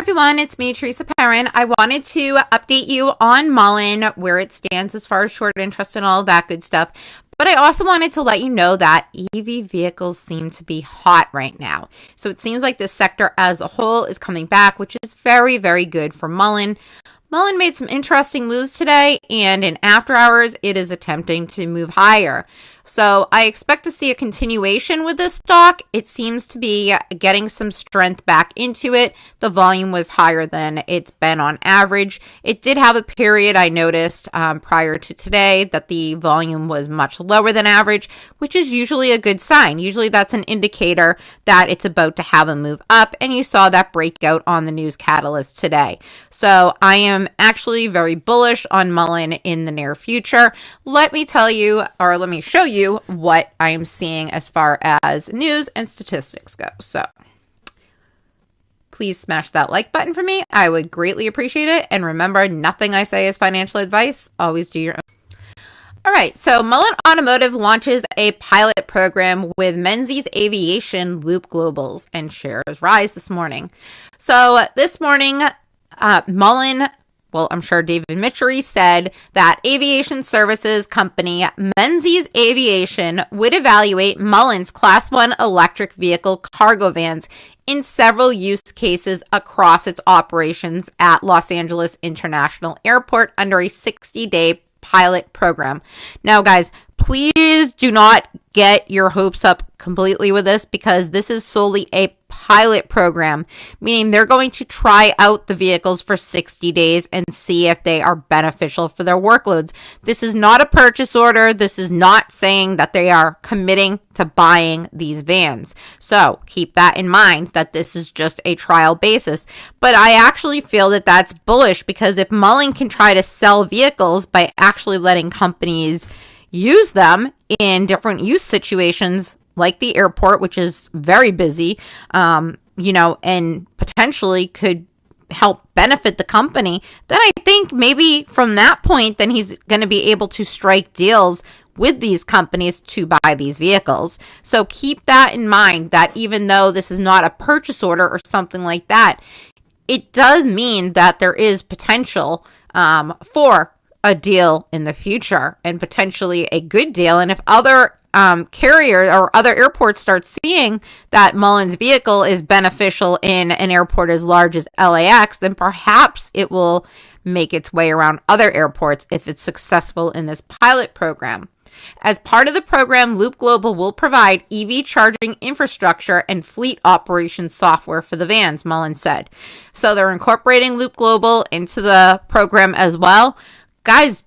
everyone, it's me, Teresa Perrin. I wanted to update you on MULN, where it stands as far as short interest and all of that good stuff. But I also wanted to let you know that EV vehicles seem to be hot right now. So it seems like this sector as a whole is coming back, which is very, very good for MULN. MULN made some interesting moves today, and in after hours, it is attempting to move higher. So I expect to see a continuation with this stock. It seems to be getting some strength back into it. The volume was higher than it's been on average. It did have a period I noticed prior to today that the volume was much lower than average, which is usually a good sign. Usually that's an indicator that it's about to have a move up, and you saw that breakout on the news catalyst today. So I am actually very bullish on MULN in the near future. Let me tell you, or let me show you what I am seeing as far as news and statistics go. So please smash that like button for me. I would greatly appreciate it. And remember, nothing I say is financial advice. Always do your own. All right, so MULN Automotive launches a pilot program with Menzies Aviation Loop Globals, and shares rise this morning. So this morning, MULN, well, I'm sure David Mitchery said that aviation services company Menzies Aviation would evaluate MULN's Class 1 electric vehicle cargo vans in several use cases across its operations at Los Angeles International Airport under a 60-day pilot program. Now, guys, please do not get your hopes up completely with this, because this is solely a pilot program, meaning they're going to try out the vehicles for 60 days and see if they are beneficial for their workloads. This is not a purchase order. This is not saying that they are committing to buying these vans. So keep that in mind, that this is just a trial basis. But I actually feel that that's bullish, because if MULN can try to sell vehicles by actually letting companies use them in different use situations, like the airport, which is very busy, and potentially could help benefit the company, then I think maybe from that point, then he's going to be able to strike deals with these companies to buy these vehicles. So keep that in mind, that even though this is not a purchase order or something like that, it does mean that there is potential for a deal in the future, and potentially a good deal. And if other carrier or other airports start seeing that MULN's vehicle is beneficial in an airport as large as LAX, then perhaps it will make its way around other airports if it's successful in this pilot program. As part of the program, Loop Global will provide EV charging infrastructure and fleet operation software for the vans, MULN said. So they're incorporating Loop Global into the program as well. Guys,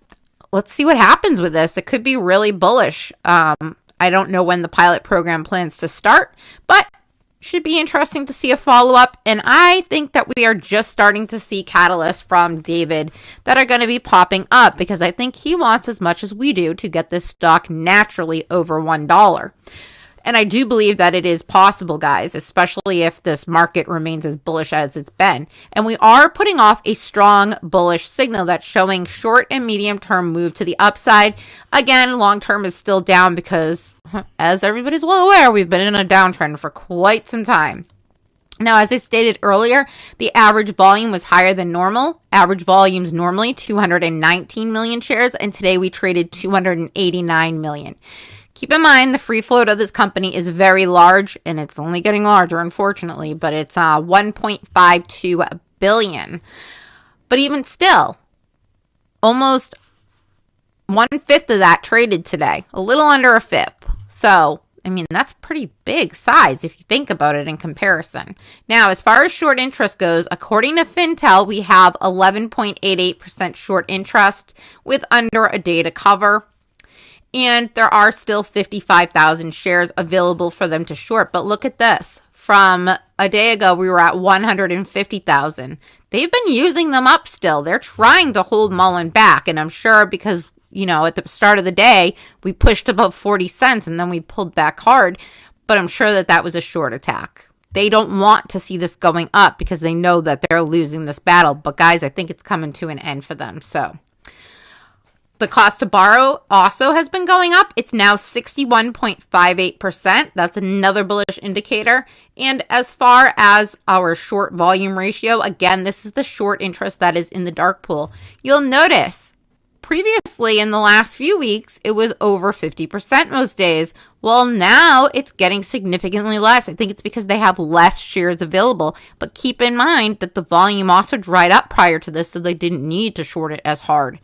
let's see what happens with this. It could be really bullish. I don't know when the pilot program plans to start, but should be interesting to see a follow-up. And I think that we are just starting to see catalysts from David that are going to be popping up, because I think he wants as much as we do to get this stock naturally over $1. And I do believe that it is possible, guys, especially if this market remains as bullish as it's been. And we are putting off a strong bullish signal that's showing short and medium term move to the upside. Again, long term is still down because, as everybody's well aware, we've been in a downtrend for quite some time. Now, as I stated earlier, the average volume was higher than normal. Average volumes normally 219 million shares, and today we traded 289 million. Keep in mind, the free float of this company is very large, and it's only getting larger, unfortunately, but it's 1.52 billion. But even still, almost 1/5 of that traded today, a little under a fifth. So, I mean, that's pretty big size if you think about it in comparison. Now, as far as short interest goes, according to Fintel, we have 11.88% short interest with under a day to cover. And there are still 55,000 shares available for them to short. But look at this. From a day ago, we were at 150,000. They've been using them up still. They're trying to hold MULN back. And I'm sure because, at the start of the day, we pushed above 40 cents and then we pulled back hard. But I'm sure that was a short attack. They don't want to see this going up because they know that they're losing this battle. But guys, I think it's coming to an end for them. So The cost to borrow also has been going up. It's now 61.58%. That's another bullish indicator. And as far as our short volume ratio, again, this is the short interest that is in the dark pool. You'll notice previously in the last few weeks, it was over 50% most days. Well, now it's getting significantly less. I think it's because they have less shares available. But keep in mind that the volume also dried up prior to this, so they didn't need to short it as hard.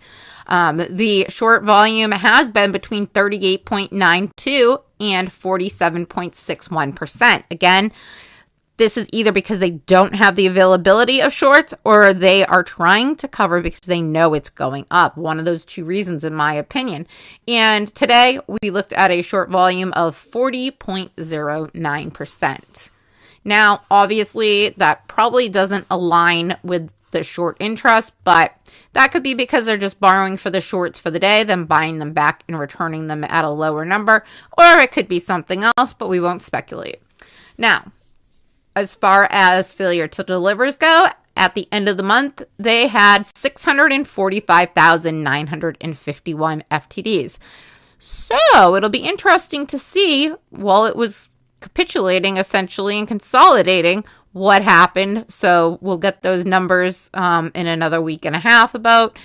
The short volume has been between 38.92 and 47.61%. Again, this is either because they don't have the availability of shorts or they are trying to cover because they know it's going up. One of those two reasons, in my opinion. And today we looked at a short volume of 40.09%. Now, obviously, that probably doesn't align with the short interest, but that could be because they're just borrowing for the shorts for the day, then buying them back and returning them at a lower number, or it could be something else, but we won't speculate. Now, as far as failure to delivers go, at the end of the month, they had 645,951 FTDs. So it'll be interesting to see, while it was capitulating essentially and consolidating, what happened. So we'll get those numbers in another week and a half about.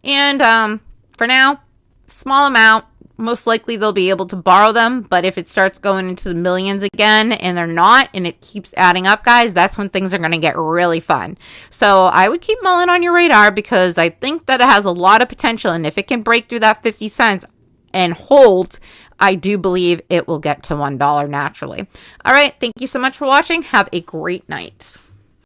And for now, small amount. Most likely they'll be able to borrow them, but if it starts going into the millions again and they're not, and it keeps adding up, guys, that's when things are going to get really fun. So I would keep MULN on your radar because I think that it has a lot of potential, and if it can break through that 50 cents and hold, I do believe it will get to $1 naturally. All right, thank you so much for watching. Have a great night.